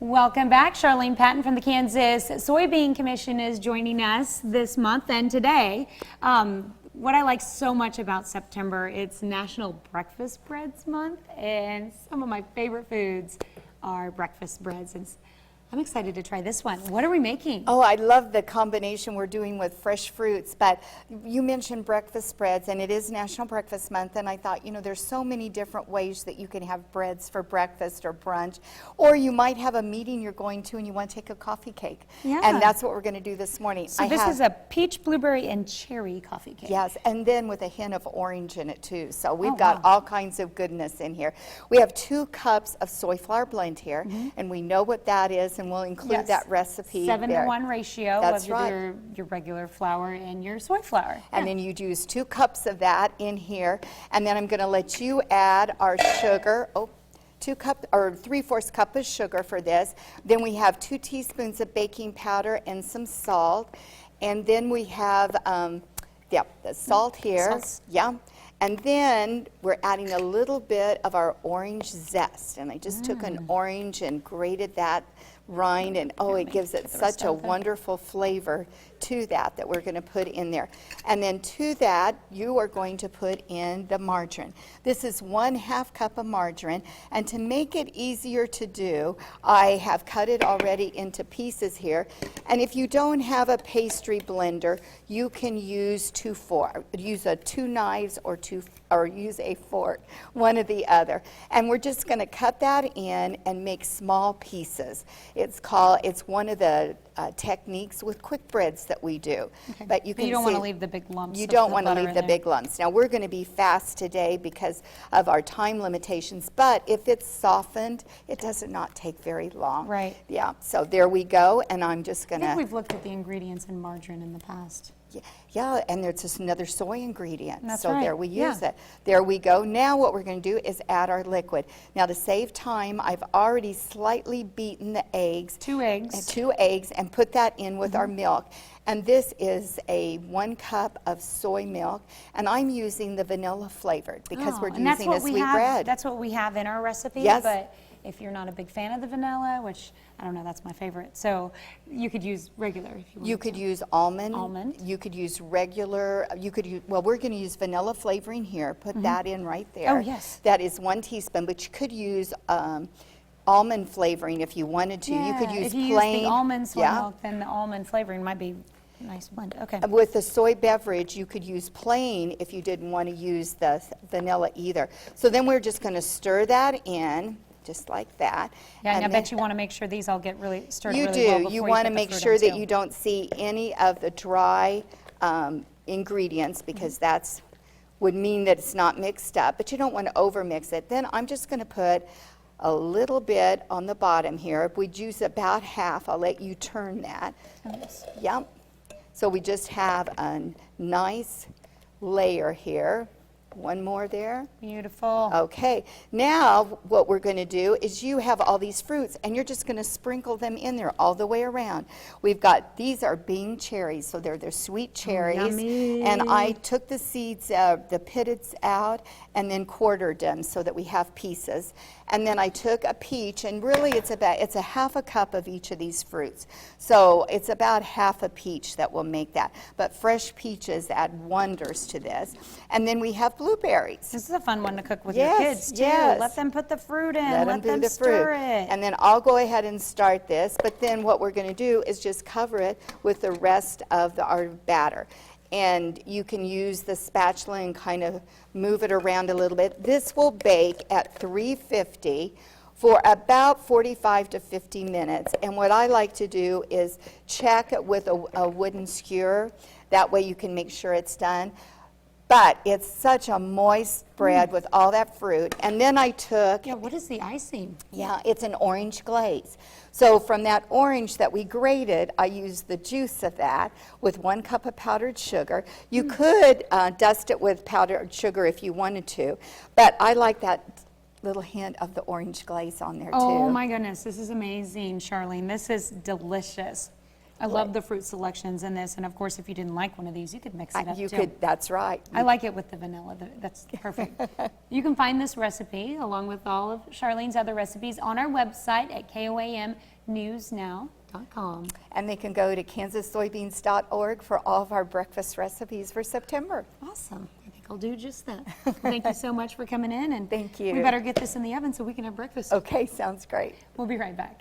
Welcome back. Charlene Patton from the Kansas Soybean Commission is joining us this month and today. What I like so much about September, it's National Breakfast Breads Month, and some of my favorite foods are breakfast breads. And I'm excited to try this one. What are we making? Oh, I love the combination we're doing with fresh fruits, but you mentioned breakfast spreads, and it is National Breakfast Month, and I thought, you know, there's so many different ways that you can have breads for breakfast or brunch, or you might have a meeting you're going to and you want to take a coffee cake. Yeah. And that's what we're going to do this morning. So this is a peach, blueberry, and cherry coffee cake. Yes, and then with a hint of orange in it too. So we've got all kinds of goodness in here. We have 2 cups of soy flour blend here, and we know what that is, and we'll include that recipe 7-to-1 ratio That's of right. your regular flour and your soy flour. And then you'd use 2 cups of that in here, and then I'm going to let you add our sugar. 2 cups or 3/4 cup of sugar for this. Then we have 2 teaspoons of baking powder and some salt, and then we have the salt here. Yeah. And then we're adding a little bit of our orange zest. And I just took an orange and grated that rind, and it gives it such a wonderful flavor to that we're going to put in there. And then to that, you are going to put in the margarine. This is 1/2 cup of margarine, and to make it easier to do, I have cut it already into pieces here. And if you don't have a pastry blender, you can use 2 knives or use a fork, one or the other. And we're just going to cut that in and make small pieces. It's one of the techniques with quick breads that we do. Okay. But you don't want to leave the big lumps. You don't want to leave the big lumps. Now we're going to be fast today because of our time limitations, but if it's softened, it does not take very long. Right. Yeah, so there we go, and I'm just going to... I think we've looked at the ingredients in margarine in the past. Yeah, and there's just another soy ingredient. That's so right. There we use it. There we go. Now what we're going to do is add our liquid. Now to save time, I've already slightly beaten the eggs. 2 eggs. 2 eggs, and put that in with our milk. And this is a 1 cup of soy milk, and I'm using the vanilla flavored because we're using a sweet bread. That's what we have in our recipe. Yes. But if you're not a big fan of the vanilla, which I don't know, that's my favorite. So you could use regular if you want. You could use almond. Almond. You could use regular. You could use, well, we're going to use vanilla flavoring here. Put that in right there. Oh, yes. That is 1 teaspoon, but you could use almond flavoring if you wanted to. Yeah, You could use if you plain. use the almond soy milk, then the almond flavoring might be a nice blend. Okay. With the soy beverage, you could use plain if you didn't want to use the vanilla either. So then we're just going to stir that in. Just like that. Yeah, and I bet you want to make sure these all get really stirred really well You before do. You want to make sure that you do don't see any of the dry ingredients, because that's would mean that it's not mixed up, but you don't want to over mix it. Then I'm just going to put a little bit on the bottom here. If we use about half, I'll let you turn that. Yep. So we just have a nice layer here. 1 more there. Beautiful. Okay, now what we're going to do is you have all these fruits, and you're just going to sprinkle them in there all the way around. We've got, these are Bing cherries, so they're sweet cherries. Yummy. And I took the seeds, the pitted out, and then quartered them so that we have pieces. And then I took a peach, and really it's a 1/2 cup of each of these fruits. So it's about half a peach that will make that. But fresh peaches add wonders to this. And then we have blueberries. This is a fun one to cook with your kids too. Yes. Let them put the fruit in. Let them stir it. And then I'll go ahead and start this. But then what we're going to do is just cover it with the rest of our batter. And you can use the spatula and kind of move it around a little bit. This will bake at 350 for about 45 to 50 minutes. And what I like to do is check it with a wooden skewer. That way you can make sure it's done. But it's such a moist bread with all that fruit. And then I took... Yeah, what is the icing? Yeah, it's an orange glaze. So from that orange that we grated, I used the juice of that with 1 cup of powdered sugar. You could dust it with powdered sugar if you wanted to, but I like that little hint of the orange glaze on there too. Oh my goodness, this is amazing, Charlene. This is delicious. I love the fruit selections in this, and of course, if you didn't like one of these, you could mix it up You too. could, that's right. I like it with the vanilla. That's perfect. You can find this recipe along with all of Charlene's other recipes on our website at KOAMnewsnow.com. And they can go to kansassoybeans.org for all of our breakfast recipes for September. Awesome. I think I'll do just that. Thank you so much for coming in. And Thank you. we better get this in the oven so we can have breakfast. Okay, sounds great. We'll be right back.